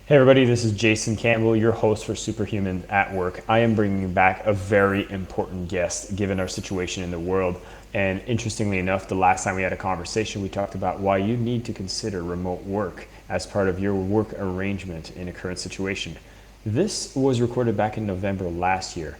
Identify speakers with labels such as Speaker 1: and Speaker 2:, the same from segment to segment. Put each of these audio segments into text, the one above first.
Speaker 1: Hey everybody, this is Jason Campbell, your host for Superhuman at Work. I am bringing back a very important guest given our situation in the world. And interestingly enough, the last time we had a conversation, we talked about why you need to consider remote work as part of your work arrangement in a current situation. This was recorded back in November last year.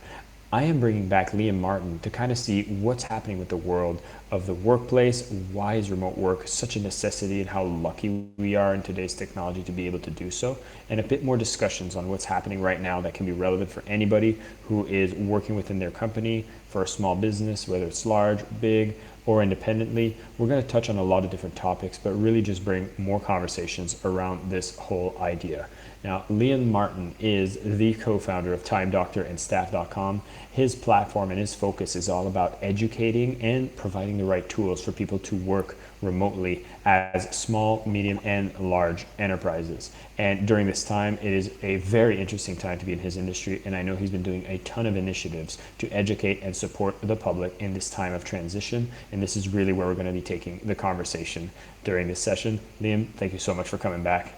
Speaker 1: I am bringing back Liam Martin to kind of see what's happening with the world of the workplace. Why is remote work such a necessity and how lucky we are in today's technology to be able to do so? And a bit more discussions on what's happening right now that can be relevant for anybody who is working within their company, for a small business, whether it's large, big, or independently. We're going to touch on a lot of different topics, but really just bring more conversations around this whole idea. Now, Liam Martin is the co-founder of Time Doctor and Staff.com. His platform and his focus is all about educating and providing the right tools for people to work remotely as small, medium, and large enterprises. And during this time, it is a very interesting time to be in his industry, and I know he's been doing a ton of initiatives to educate and support the public in this time of transition, and this is really where we're going to be taking the conversation during this session. Liam, thank you so much for coming back.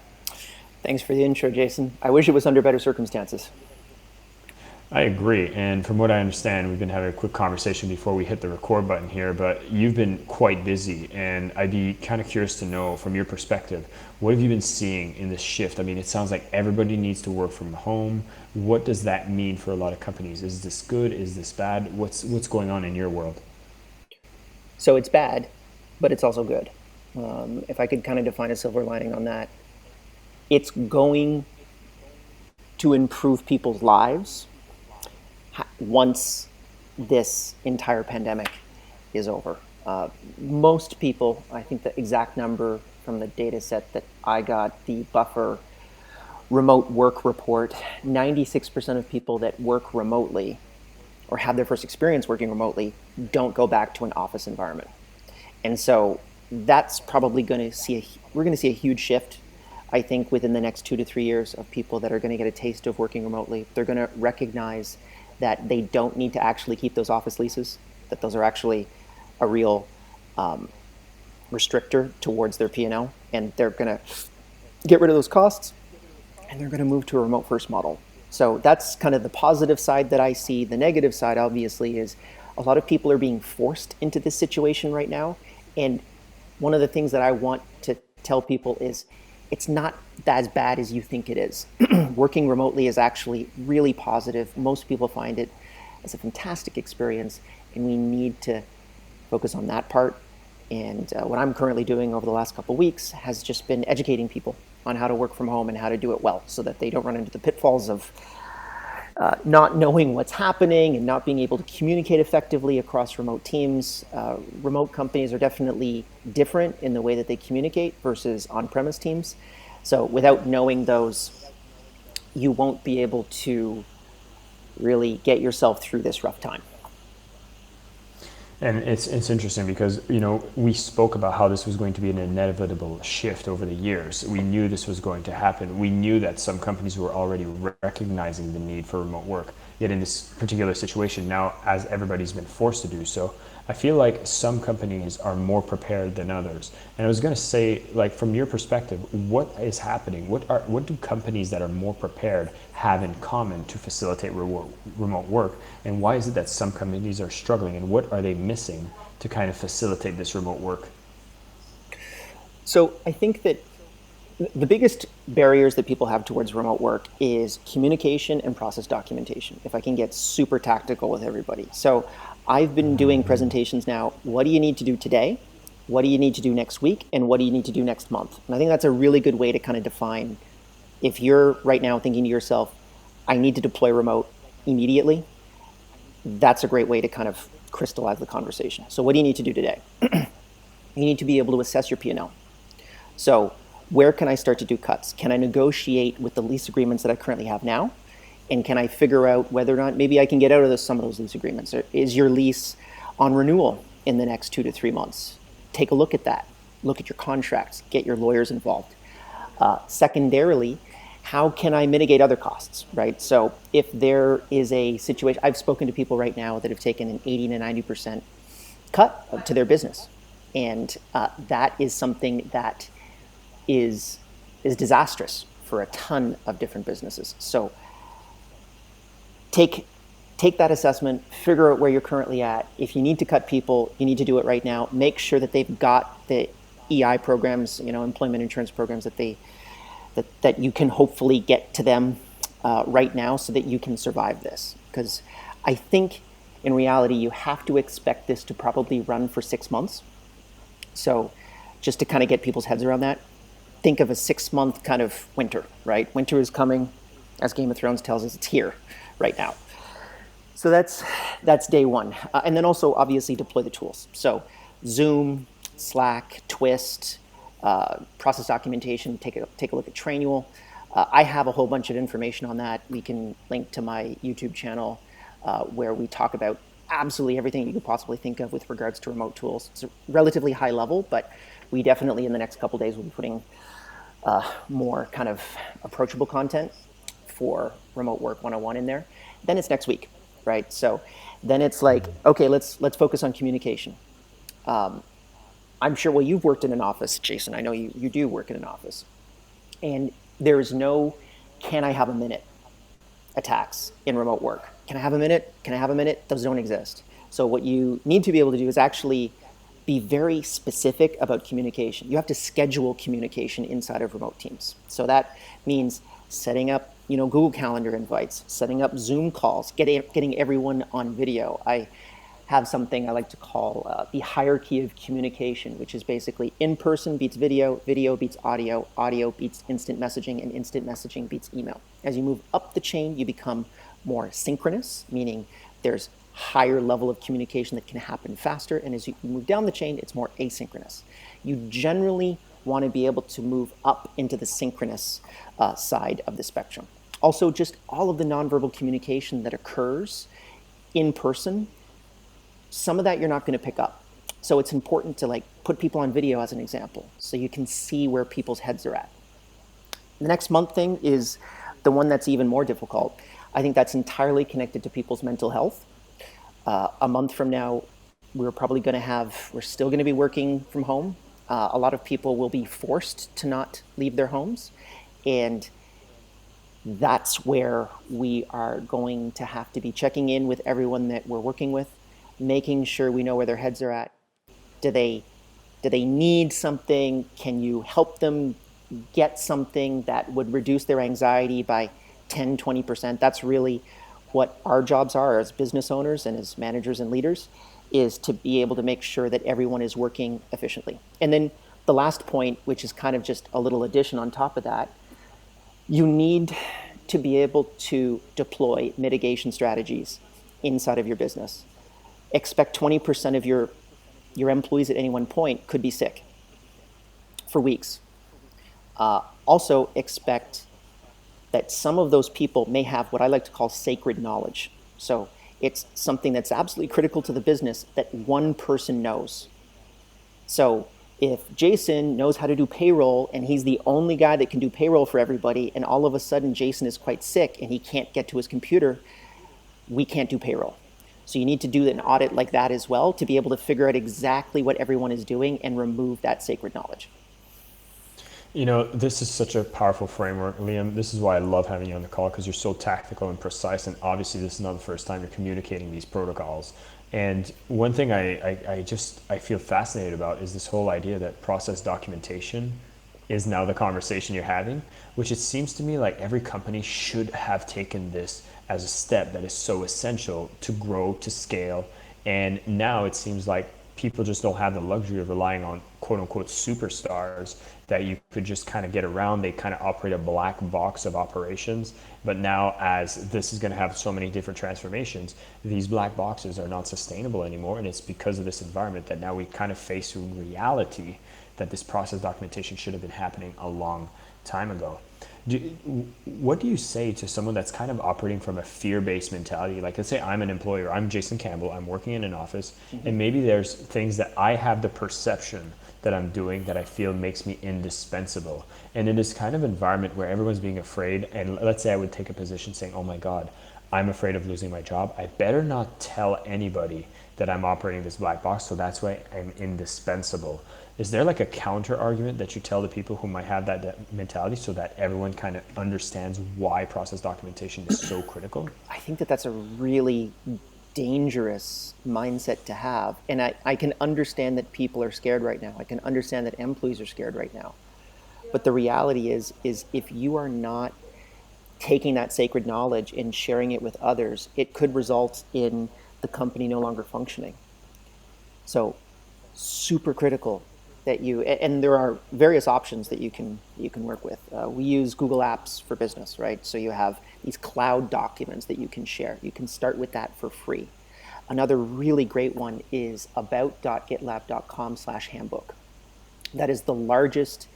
Speaker 2: Thanks for the intro, Jason. I wish it was under better circumstances.
Speaker 1: I agree. And from what I understand, we've been having a quick conversation before we hit the record button here, but you've been quite busy. And I'd be kind of curious to know from your perspective, what have you been seeing in this shift? I mean, it sounds like everybody needs to work from home. What does that mean for a lot of companies? Is this good? Is this bad? What's going on in your world?
Speaker 2: So it's bad, but it's also good. If I could kind of define a silver lining on that, it's going to improve people's lives once this entire pandemic is over. Most people, I think the exact number from the data set that I got, the Buffer remote work report, 96% of people that work remotely or have their first experience working remotely don't go back to an office environment. And so that's probably we're going to see a huge shift, I think, within the next 2 to 3 years of people that are going to get a taste of working remotely. They're going to recognize that they don't need to actually keep those office leases, that those are actually a real restrictor towards their P&L, and they're going to get rid of those costs, and they're going to move to a remote first model. So that's kind of the positive side that I see. The negative side, obviously, is a lot of people are being forced into this situation right now. And one of the things that I want to tell people is it's not as bad as you think it is. Working remotely is actually really positive. Most people find it as a fantastic experience, and we need to focus on that part. And what I'm currently doing over the last couple of weeks has just been educating people on how to work from home and how to do it well so that they don't run into the pitfalls of not knowing what's happening and not being able to communicate effectively across remote teams. Remote companies are definitely different in the way that they communicate versus on-premise teams. So without knowing those, you won't be able to really get yourself through this rough time.
Speaker 1: And it's interesting because we spoke about how this was going to be an inevitable shift over the years. We knew this was going to happen. We knew that some companies were already recognizing the need for remote work. Yet in this particular situation now, as everybody's been forced to do so, I feel like some companies are more prepared than others. And I was going to say, like, from your perspective, what is happening? What do companies that are more prepared have in common to facilitate remote work? And why is it that some companies are struggling? And what are they missing to kind of facilitate this remote work?
Speaker 2: So I think that the biggest barriers that people have towards remote work is communication and process documentation, if I can get super tactical with everybody. So I've been doing presentations now. What do you need to do today? What do you need to do next week? And what do you need to do next month? And I think that's a really good way to kind of define, if you're right now thinking to yourself, I need to deploy remote immediately, that's a great way to kind of crystallize the conversation. So what do you need to do today? You need to be able to assess your P&L. So where can I start to do cuts? Can I negotiate with the lease agreements that I currently have now? And can I figure out whether or not maybe I can get out of some of those lease agreements? Or is your lease on renewal in the next 2 to 3 months? Take a look at that. Look at your contracts. Get your lawyers involved. Secondarily, how can I mitigate other costs, right? So if there is a situation, I've spoken to people right now that have taken an 80 to 90% cut to their business. And that is something that is disastrous for a ton of different businesses. So take that assessment, figure out where you're currently at. If you need to cut people, you need to do it right now. Make sure that they've got the EI programs, employment insurance programs that you can hopefully get to them right now so that you can survive this. Because I think in reality, you have to expect this to probably run for 6 months. So just to kind of get people's heads around that, think of a 6 month kind of winter, right? Winter is coming, as Game of Thrones tells us, it's here right now. So that's day one. And then also obviously deploy the tools. So Zoom, Slack, Twist, process documentation, take a look at Trainual. I have a whole bunch of information on that. We can link to my YouTube channel where we talk about absolutely everything you could possibly think of with regards to remote tools. It's a relatively high level, but we definitely in the next couple of days will be putting more kind of approachable content for Remote Work 101 in there. Then it's next week, right? So then it's like, okay, let's focus on communication. I'm sure, well, you've worked in an office, Jason. I know you do work in an office. And there is no, can I have a minute attacks in remote work. Can I have a minute? Can I have a minute? Those don't exist. So what you need to be able to do is actually be very specific about communication. You have to schedule communication inside of remote teams. So that means setting up, Google Calendar invites, setting up Zoom calls, getting everyone on video. I have something I like to call the hierarchy of communication, which is basically in-person beats video, video beats audio, audio beats instant messaging, and instant messaging beats email. As you move up the chain, you become more synchronous, meaning there's higher level of communication that can happen faster. And as you move down the chain, it's more asynchronous. You generally want to be able to move up into the synchronous side of the spectrum. Also, just all of the nonverbal communication that occurs in person, some of that you're not going to pick up. So it's important to put people on video as an example so you can see where people's heads are at. The next month thing is the one that's even more difficult. I think that's entirely connected to people's mental health. A month from now, we're still going to be working from home. A lot of people will be forced to not leave their homes. And that's where we are going to have to be checking in with everyone that we're working with, making sure we know where their heads are at. Do they need something? Can you help them get something that would reduce their anxiety by 10, 20%? That's really what our jobs are as business owners and as managers and leaders, is to be able to make sure that everyone is working efficiently. And then the last point, which is kind of just a little addition on top of that, you need to be able to deploy mitigation strategies inside of your business. Expect 20% of your employees at any one point could be sick for weeks. Also expect that some of those people may have what I like to call sacred knowledge. So it's something that's absolutely critical to the business that one person knows. So if Jason knows how to do payroll and he's the only guy that can do payroll for everybody, and all of a sudden Jason is quite sick and he can't get to his computer, we can't do payroll. So you need to do an audit like that as well to be able to figure out exactly what everyone is doing and remove that sacred knowledge.
Speaker 1: This is such a powerful framework, Liam. This is why I love having you on the call, because you're so tactical and precise. And obviously, this is not the first time you're communicating these protocols. And one thing I feel fascinated about is this whole idea that process documentation is now the conversation you're having, which it seems to me like every company should have taken this as a step that is so essential to grow, to scale. And now it seems like people just don't have the luxury of relying on quote unquote superstars that you could just kind of get around. They kind of operate a black box of operations. But now, as this is going to have so many different transformations, these black boxes are not sustainable anymore. And it's because of this environment that now we kind of face reality that this process documentation should have been happening a long time ago. What do you say to someone that's kind of operating from a fear-based mentality? Like, let's say I'm an employer, I'm Jason Campbell, I'm working in an office, and maybe there's things that I have the perception that I'm doing that I feel makes me indispensable. And in this kind of environment where everyone's being afraid, and let's say I would take a position saying, oh my God, I'm afraid of losing my job, I better not tell anybody that I'm operating this black box, so that's why I'm indispensable. Is there like a counter argument that you tell the people who might have that mentality so that everyone kind of understands why process documentation is so critical?
Speaker 2: I think that that's a really dangerous mindset to have. And I can understand that people are scared right now. I can understand that employees are scared right now. But the reality is if you are not taking that sacred knowledge and sharing it with others, it could result in the company no longer functioning. So super critical that you, and there are various options that you can work with. We use Google Apps for Business, right? So you have these cloud documents that you can share. You can start with that for free. Another really great one is about.gitlab.com/handbook. That is the largest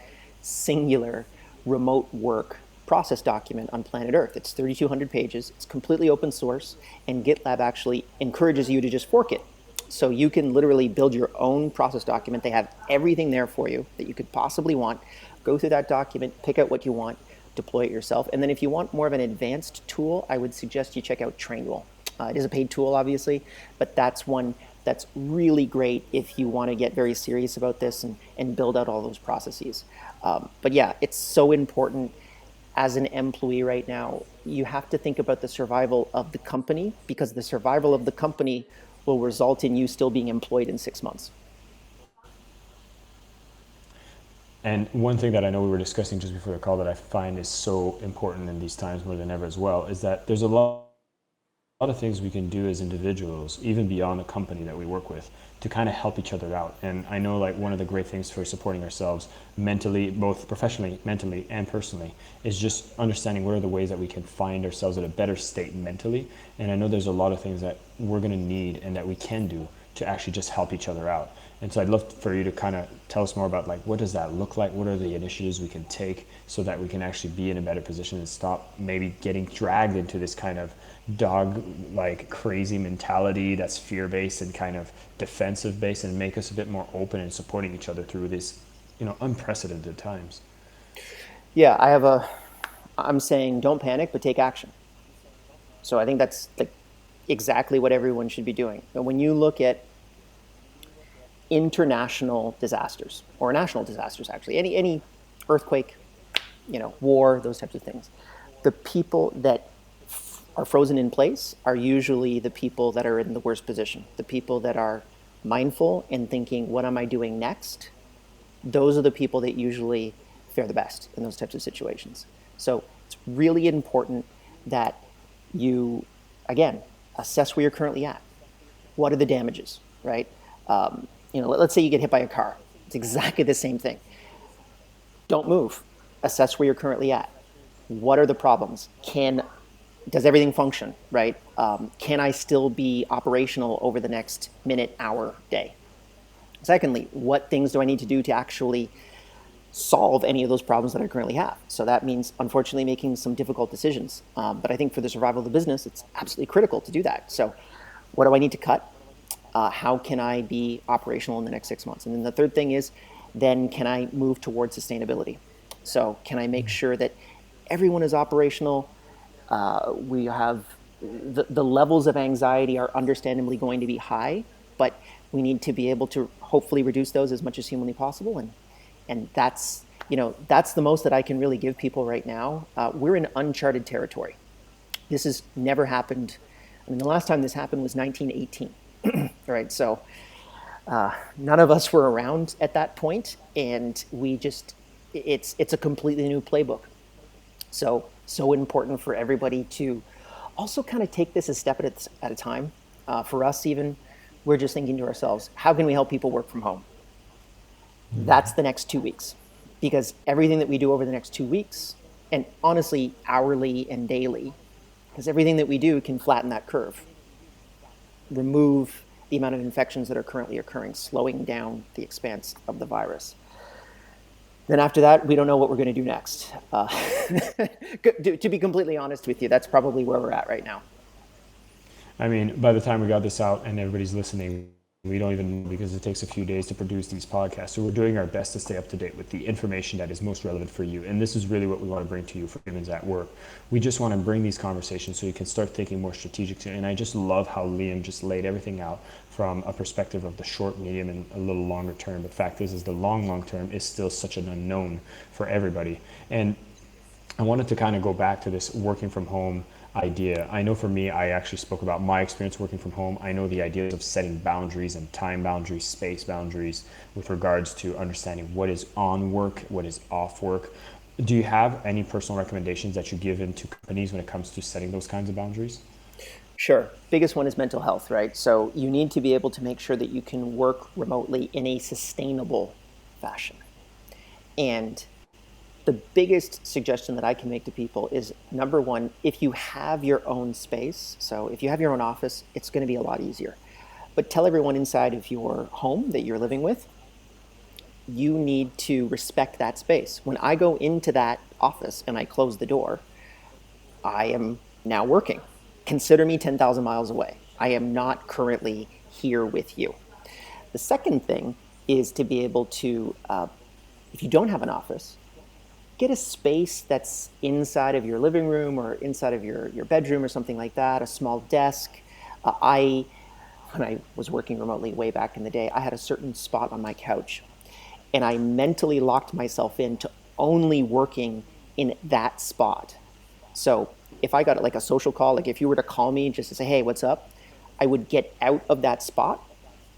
Speaker 2: singular remote work process document on planet Earth. It's 3,200 pages. It's completely open source, and GitLab actually encourages you to just fork it. So you can literally build your own process document. They have everything there for you that you could possibly want. Go through that document, pick out what you want, deploy it yourself. And then if you want more of an advanced tool, I would suggest you check out Trainwell. It is a paid tool, obviously, but that's one that's really great if you want to get very serious about this and build out all those processes. But yeah, it's so important as an employee right now. You have to think about the survival of the company, because the survival of the company will result in you still being employed in 6 months.
Speaker 1: And one thing that I know we were discussing just before the call that I find is so important in these times more than ever as well is that there's a lot of things we can do as individuals, even beyond the company that we work with, to kind of help each other out. And I know like one of the great things for supporting ourselves mentally, both professionally, mentally, and personally, is just understanding what are the ways that we can find ourselves in a better state mentally. And I know there's a lot of things that we're going to need and that we can do to actually just help each other out. And so I'd love for you to kind of tell us more about like what does that look like? What are the initiatives we can take so that we can actually be in a better position and stop maybe getting dragged into this kind of dog like crazy mentality that's fear-based and kind of defensive based, and make us a bit more open and supporting each other through these, unprecedented times.
Speaker 2: Yeah, I'm saying don't panic, but take action. So I think that's like exactly what everyone should be doing. And when you look at international disasters or national disasters, actually, any earthquake, war, those types of things, the people that are frozen in place are usually the people that are in the worst position. The people that are mindful and thinking, what am I doing next? Those are the people that usually fare the best in those types of situations. So it's really important that you, again, assess where you're currently at. What are the damages, right? Let's say you get hit by a car. It's exactly the same thing. Don't move. Assess where you're currently at. What are the problems? Does everything function, right? Can I still be operational over the next minute, hour, day? Secondly, what things do I need to do to actually solve any of those problems that I currently have? So that means, unfortunately, making some difficult decisions. But I think for the survival of the business, it's absolutely critical to do that. So what do I need to cut? How can I be operational in the next 6 months? And then the third thing is, then can I move towards sustainability? So can I make sure that everyone is operational? We have the levels of anxiety are understandably going to be high, but we need to be able to hopefully reduce those as much as humanly possible. And that's the most that I can really give people right now. We're in uncharted territory. This has never happened. I mean, the last time this happened was 1918. Right, so none of us were around at that point, and it's a completely new playbook. So important for everybody to also kind of take this a step at a time. For us, even, we're just thinking to ourselves, how can we help people work from home? That's the next 2 weeks, because everything that we do over the next 2 weeks, and honestly, hourly and daily, because everything that we do can flatten that curve, remove the amount of infections that are currently occurring, slowing down the expanse of the virus. Then after that, we don't know what we're going to do next. To be completely honest with you, that's probably where we're at right now.
Speaker 1: I mean, by the time we got this out and everybody's listening, We don't even know because it takes a few days to produce these podcasts. So we're doing our best to stay up to date with the information that is most relevant for you. And this is really what we want to bring to you for Humans at Work. We just want to bring these conversations so you can start thinking more strategically. And I just love how Liam just laid everything out from a perspective of the short, medium, and a little longer term. But the fact is the long term is still such an unknown for everybody. And I wanted to kind of go back to this working from home idea. I know for me, I actually spoke about my experience working from home. I know the ideas of setting boundaries and time boundaries, space boundaries with regards to understanding what is on work, what is off work. Do you have any personal recommendations that you give into companies when it comes to setting those kinds of boundaries?
Speaker 2: Sure. Biggest one is mental health, right? So you need to be able to make sure that you can work remotely in a sustainable fashion. And the biggest suggestion that I can make to people is number one, if you have your own space, so if you have your own office, it's going to be a lot easier. But tell everyone inside of your home that you're living with, you need to respect that space. When I go into that office and I close the door, I am now working. Consider me 10,000 miles away. I am not currently here with you. The second thing is to be able to, if you don't have an office, get a space that's inside of your living room or inside of your bedroom or something like that, a small desk. When I was working remotely way back in the day, I had a certain spot on my couch and I mentally locked myself into only working in that spot. So if I got like a social call, like if you were to call me just to say, hey, what's up? I would get out of that spot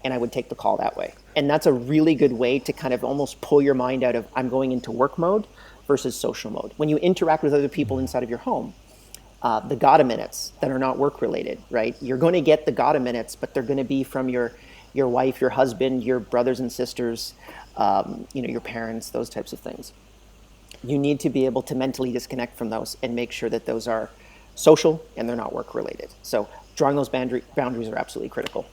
Speaker 2: and I would take the call that way. And that's a really good way to kind of almost pull your mind out of I'm going into work mode versus social mode. When you interact with other people inside of your home, the Gata minutes that are not work related, right? You're going to get the Gata minutes, but they're going to be from your wife, your husband, your brothers and sisters, your parents, those types of things. You need to be able to mentally disconnect from those and make sure that those are social and they're not work related. So drawing those boundaries are absolutely critical.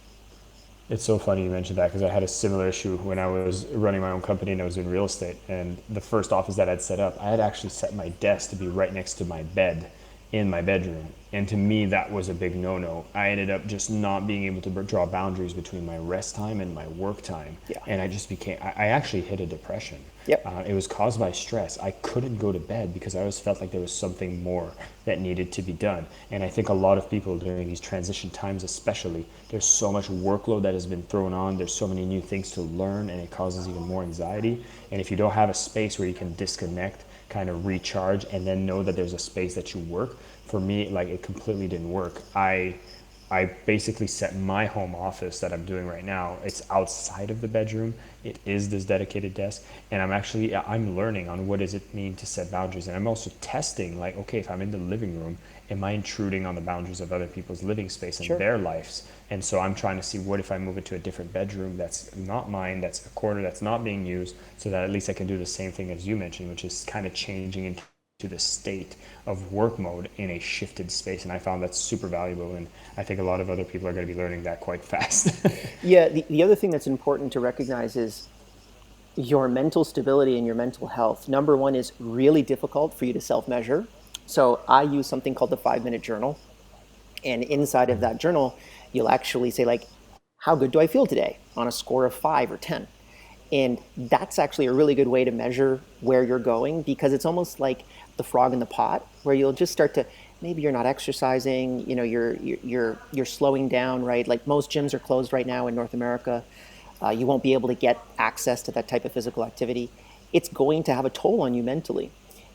Speaker 1: It's so funny you mentioned that because I had a similar issue when I was running my own company and I was in real estate. And the first office that I'd set up, I had actually set my desk to be right next to my bed in my bedroom. And to me, that was a big no-no. I ended up just not being able to draw boundaries between my rest time and my work time.
Speaker 2: Yeah.
Speaker 1: And I actually hit a depression.
Speaker 2: Yep.
Speaker 1: It was caused by stress. I couldn't go to bed because I always felt like there was something more that needed to be done. And I think a lot of people during these transition times, especially, there's so much workload that has been thrown on. There's so many new things to learn, and it causes even more anxiety. And if you don't have a space where you can disconnect, kind of recharge, and then know that there's a space that you work, for me, like it completely didn't work. I basically set my home office that I'm doing right now. It's outside of the bedroom. It is this dedicated desk, and I'm learning on what does it mean to set boundaries, and I'm also testing like, okay, if I'm in the living room, am I intruding on the boundaries of other people's living space and
Speaker 2: Sure.
Speaker 1: their lives? And so I'm trying to see what if I move it to a different bedroom that's not mine, that's a corner that's not being used, so that at least I can do the same thing as you mentioned, which is kind of changing into the state of work mode in a shifted space. And I found that super valuable. And I think a lot of other people are going to be learning that quite fast.
Speaker 2: Yeah. The other thing that's important to recognize is your mental stability and your mental health. Number one is really difficult for you to self measure. So I use something called the 5 minute journal. And inside of that journal, you'll actually say, like, how good do I feel today on a score of 5 or 10? And that's actually a really good way to measure where you're going because it's almost like the frog in the pot, where you'll just start to maybe you're not exercising, you're slowing down, right? Like most gyms are closed right now in North America. You won't be able to get access to that type of physical activity. It's going to have a toll on you mentally.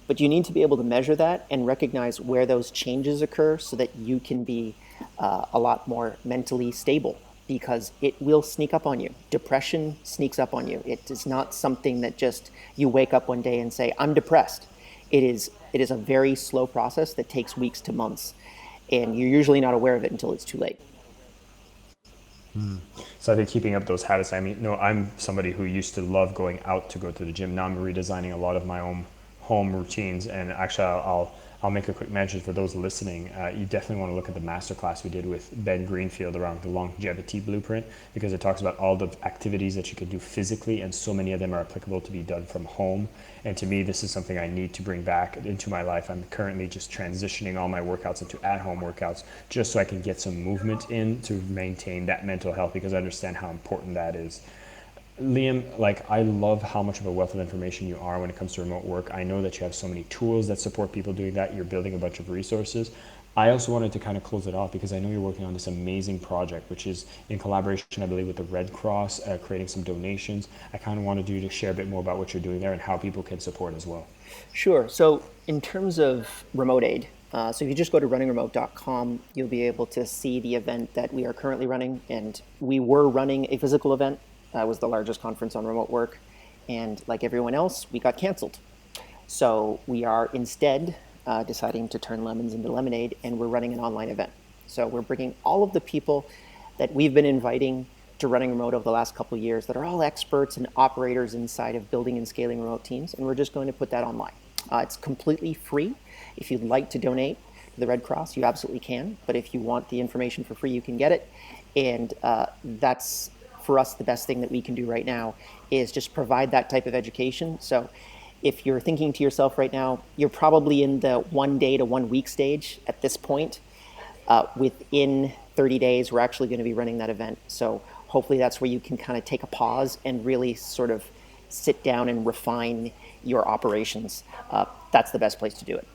Speaker 2: But you need to be able to measure that and recognize where those changes occur so that you can be a lot more mentally stable because it will sneak up on you. Depression sneaks up on you. It is not something that just you wake up one day and say, I'm depressed. It is a very slow process that takes weeks to months. And you're usually not aware of it until it's too late.
Speaker 1: So I think keeping up those habits, I mean, no, I'm somebody who used to love going out to go to the gym. Now I'm redesigning a lot of my own home routines, and actually, I'll make a quick mention for those listening. You definitely want to look at the masterclass we did with Ben Greenfield around the longevity blueprint, because it talks about all the activities that you can do physically, and so many of them are applicable to be done from home. And to me, this is something I need to bring back into my life. I'm currently just transitioning all my workouts into at-home workouts, just so I can get some movement in to maintain that mental health, because I understand how important that is. Liam, like, I love how much of a wealth of information you are when it comes to remote work. I know that you have so many tools that support people doing that. You're building a bunch of resources. I also wanted to kind of close it off because I know you're working on this amazing project, which is in collaboration, I believe, with the Red Cross, creating some donations. I kind of wanted you to share a bit more about what you're doing there and how people can support as well.
Speaker 2: Sure. So in terms of remote aid, so if you just go to runningremote.com, you'll be able to see the event that we are currently running. And we were running a physical event. It was the largest conference on remote work. And like everyone else, we got canceled. So we are instead deciding to turn lemons into lemonade, and we're running an online event. So we're bringing all of the people that we've been inviting to Running Remote over the last couple of years that are all experts and operators inside of building and scaling remote teams, and we're just going to put that online. It's completely free. If you'd like to donate to the Red Cross, you absolutely can. But if you want the information for free, you can get it. And that's, for us, the best thing that we can do right now is just provide that type of education. So if you're thinking to yourself right now, you're probably in the 1 day to 1 week stage at this point. Within 30 days, we're actually going to be running that event. So hopefully that's where you can kind of take a pause and really sort of sit down and refine your operations. That's the best place to do it.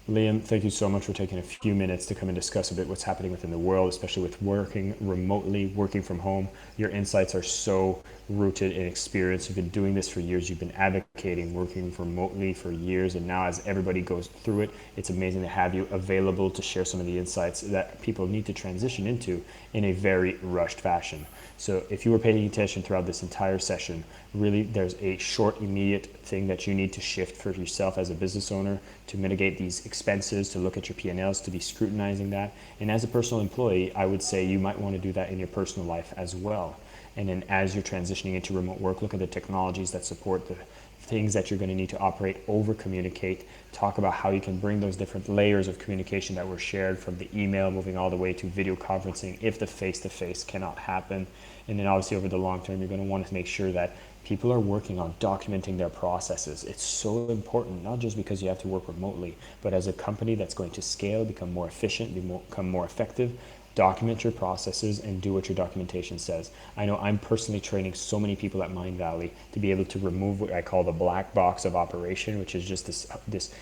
Speaker 1: Liam, thank you so much for taking a few minutes to come and discuss a bit what's happening within the world, especially with working remotely, working from home. Your insights are so rooted in experience. You've been doing this for years. You've been advocating working remotely for years. And now as everybody goes through it, it's amazing to have you available to share some of the insights that people need to transition into in a very rushed fashion. So if you were paying attention throughout this entire session, really there's a short, immediate thing that you need to shift for yourself as a business owner to mitigate these expenses, to look at your P&Ls, to be scrutinizing that. And as a personal employee, I would say you might want to do that in your personal life as well. And then as you're transitioning into remote work, look at the technologies that support the things that you're going to need to operate over communicate. Talk about how you can bring those different layers of communication that were shared, from the email moving all the way to video conferencing if the face-to-face cannot happen. And then obviously over the long term, you're going to want to make sure that people are working on documenting their processes. It's so important, not just because you have to work remotely, but as a company that's going to scale, become more efficient, become more effective. Document your processes and do what your documentation says. I know I'm personally training so many people at Mind Valley to be able to remove what I call the black box of operation, which is just this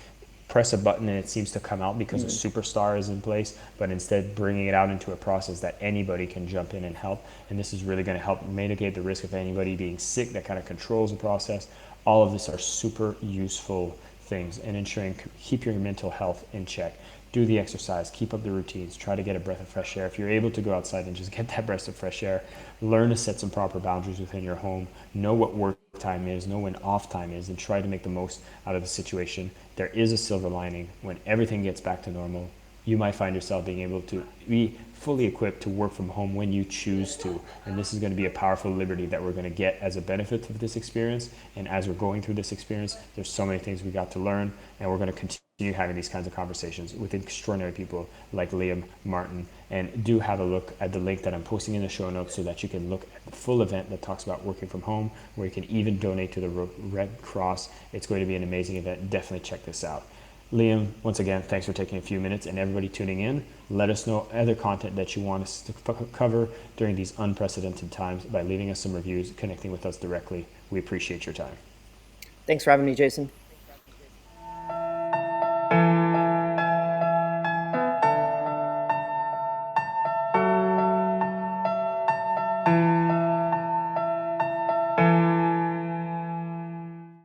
Speaker 1: press a button and it seems to come out because a superstar is in place, but instead bringing it out into a process that anybody can jump in and help. And this is really going to help mitigate the risk of anybody being sick. That kind of controls the process. All of this are super useful things, and ensuring keep your mental health in check. Do the exercise, keep up the routines, try to get a breath of fresh air. If you're able to go outside and just get that breath of fresh air, learn to set some proper boundaries within your home, know what work time is, know when off time is, and try to make the most out of the situation. There is a silver lining. When everything gets back to normal, you might find yourself being able to be fully equipped to work from home when you choose to. And this is going to be a powerful liberty that we're going to get as a benefit of this experience. And as we're going through this experience, there's so many things we got to learn, and we're going to continue having these kinds of conversations with extraordinary people like Liam Martin. And do have a look at the link that I'm posting in the show notes so that you can look at the full event that talks about working from home, where you can even donate to the Red Cross. It's going to be an amazing event. Definitely check this out. Liam, once again, thanks for taking a few minutes, and everybody tuning in. Let us know other content that you want us to cover during these unprecedented times by leaving us some reviews, connecting with us directly. We appreciate your time.
Speaker 2: Thanks for having me, Jason.